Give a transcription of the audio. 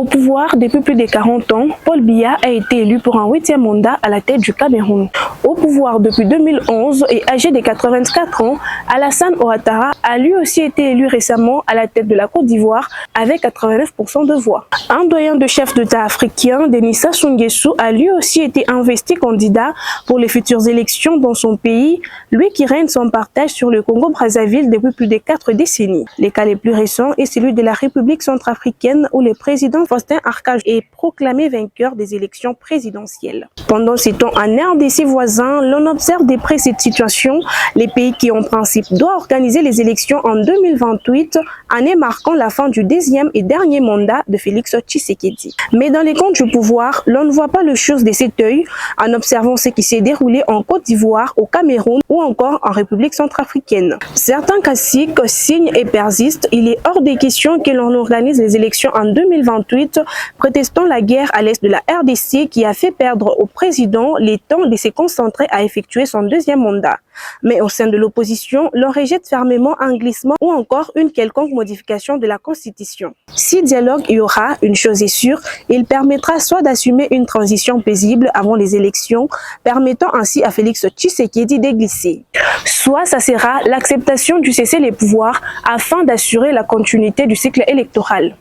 Au pouvoir depuis plus de 40 ans, Paul Biya a été élu pour un 8e mandat à la tête du Cameroun. Au pouvoir depuis 2011 et âgé de 84 ans, Alassane Ouattara a lui aussi été élu récemment à la tête de la Côte d'Ivoire avec 89% de voix. Un doyen de chefs d'État africains, Denis Sassou Nguesso, a lui aussi été investi candidat pour les futures élections dans son pays, lui qui règne sans partage sur le Congo-Brazzaville depuis plus de 4 décennies. Les cas les plus récents est celui de la République centrafricaine où le président Faustin Archange est proclamé vainqueur des élections présidentielles. Pendant ces temps en RDC voisin, l'on observe de près cette situation. Les pays qui en principe doivent organiser les élections en 2028, année marquant la fin du 2e et dernier mandat de Félix Tshisekedi. Mais dans les comptes du pouvoir, l'on ne voit pas le chose de cet œil en observant ce qui s'est déroulé en Côte d'Ivoire, au Cameroun ou encore en République centrafricaine. Certains caciques signent et persistent. Il est hors des questions que l'on organise les élections en 2028, protestant la guerre à l'est de la RDC qui a fait perdre au président le temps de se concentrer à effectuer son 2e mandat. Mais au sein de l'opposition, l'on rejette fermement un glissement ou encore une quelconque modification de la Constitution. Si dialogue il y aura, une chose est sûre, il permettra soit d'assumer une transition paisible avant les élections, permettant ainsi à Félix Tshisekedi de glisser. Soit ça sera l'acceptation du cessez-le-pouvoir afin d'assurer la continuité du cycle électoral.